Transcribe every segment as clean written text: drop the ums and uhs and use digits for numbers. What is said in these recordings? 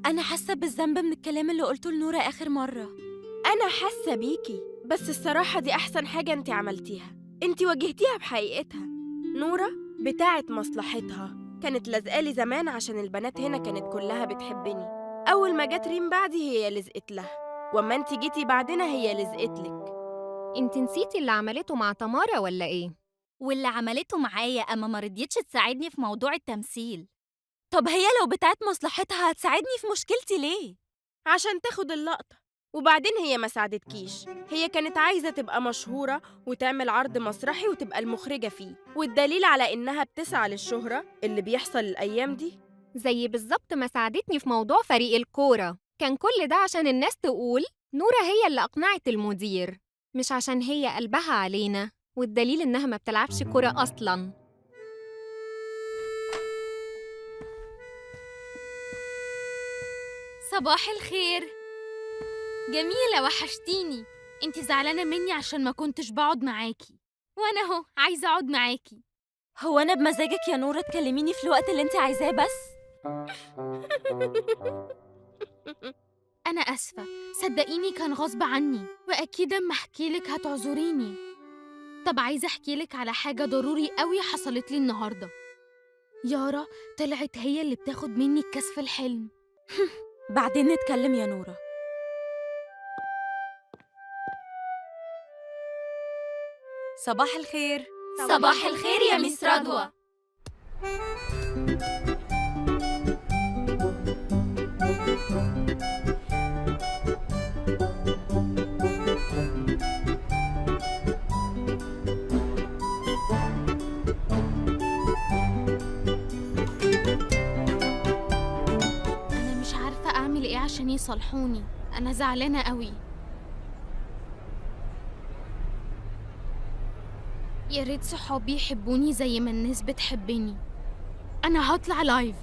أنا حاسة بالذنب من الكلام اللي قلته لنورة آخر مرة. أنا حاسة بيكي، بس الصراحة دي أحسن حاجة أنت عملتيها. أنت واجهتيها بحقيقتها. نورة بتاعة مصلحتها، كانت لازقالي زمان عشان البنات هنا كانت كلها بتحبني. أول ما جت ريم بعدي هي لزقت لها، وأما أنت جيتي بعدنا هي لزقتلك. انت نسيتي اللي عملته مع تمارا ولا ايه؟ واللي عملته معايا أما ما رضيتش تساعدني في موضوع التمثيل. طب هي لو بتاعة مصلحتها هتساعدني في مشكلتي ليه؟ عشان تاخد اللقطة. وبعدين هي ما ساعدتكيش، هي كانت عايزة تبقى مشهورة وتعمل عرض مسرحي وتبقى المخرجة فيه، والدليل على إنها بتسعى للشهرة اللي بيحصل الأيام دي. زي بالظبط ما ساعدتني في موضوع فريق الكورة، كان كل ده عشان الناس تقول نورة هي اللي أقنعت المدير، مش عشان هي قلبها علينا، والدليل إنها ما بتلعبش كورة أصلاً. صباح الخير. جميلة، وحشتيني. انتي زعلانة مني عشان ما كنتش بقعد معاكي، وانا اهو عايزة اقعد معاكي. هو أنا بمزاجك يا نورة تكلميني في الوقت اللي انت عايزاه بس؟ انا اسفة، صدقيني كان غصب عني، واكيد اما احكيلك هتعذريني. طب عايزة احكيلك على حاجة ضروري قوي حصلت لي النهاردة. يارا طلعت هي اللي بتاخد مني الكاس في الحلم. بعدين نتكلم يا نورة. صباح الخير. صباح الخير يا ميس رضوى. أنا مش عارفة أعمل إيه عشان يصالحوني، أنا زعلانة قوي. يا ريت صحابي يحبوني زي ما الناس بتحبني. أنا هطلع لايف.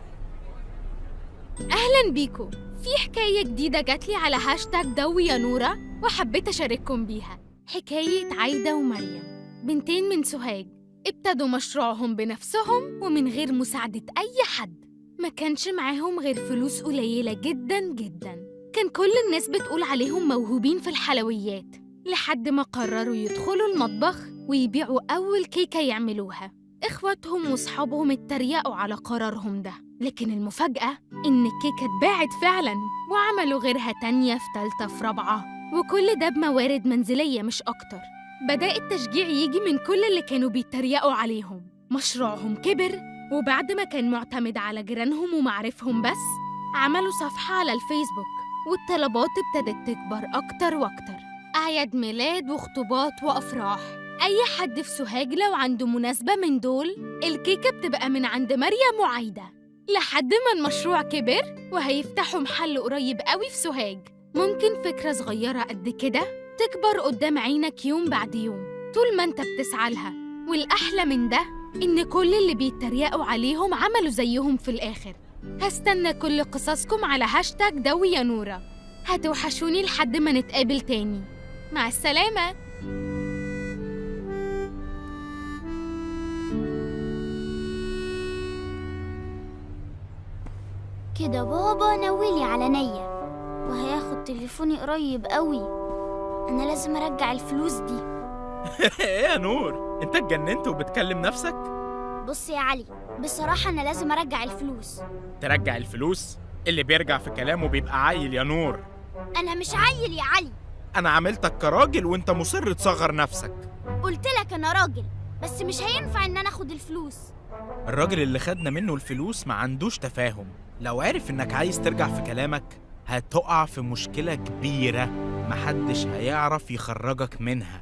أهلاً بيكم. في حكاية جديدة جاتلي على هاشتاج دوي يا نورة، وحبيت أشارككم بيها. حكاية عايدة ومريم، بنتين من سوهاج، ابتدوا مشروعهم بنفسهم ومن غير مساعدة أي حد. ما كانش معاهم غير فلوس قليلة جداً جداً. كان كل الناس بتقول عليهم موهوبين في الحلويات، لحد ما قرروا يدخلوا المطبخ ويبيعوا أول كيكة يعملوها. إخواتهم وصحابهم اتريقوا على قرارهم ده، لكن المفاجأة إن الكيكة اتباعت فعلاً، وعملوا غيرها تانية في تالتة في رابعة، وكل ده بموارد منزلية مش أكتر. بدأ التشجيع يجي من كل اللي كانوا بيتريقوا عليهم. مشروعهم كبر، وبعد ما كان معتمد على جيرانهم ومعارفهم بس، عملوا صفحة على الفيسبوك، والطلبات ابتدت تكبر أكتر وأكتر. أعياد ميلاد وخطوبات وأفراح، أي حد في سوهاج لو عنده مناسبة من دول الكيكة بتبقى من عند مريم وعايدة. لحد ما المشروع كبر وهيفتحوا محل قريب قوي في سوهاج. ممكن فكرة صغيرة قد كده تكبر قدام عينك يوم بعد يوم طول ما انت بتسعى لها. والأحلى من ده إن كل اللي بيتريقوا عليهم عملوا زيهم في الآخر. هستنى كل قصصكم على هاشتاج دوي يا نورة. هتوحشوني لحد ما نتقابل تاني. مع السلامة. كده بابا ناويلي على نية، وهياخد تليفوني قريب قوي. أنا لازم أرجع الفلوس دي. ايه يا نور، انت اتجننت وبتكلم نفسك؟ بص يا علي، بصراحة أنا لازم أرجع الفلوس. ترجع الفلوس؟ اللي بيرجع في كلامه بيبقى عيل يا نور. أنا مش عيل يا علي. انا عملتك كراجل وانت مصر تصغر نفسك. قلت لك أنا راجل، بس مش هينفع إن أنا أخد الفلوس. الراجل اللي خدنا منه الفلوس ما عندوش تفاهم. لو عارف انك عايز ترجع في كلامك هتقع في مشكلة كبيرة محدش هيعرف يخرجك منها.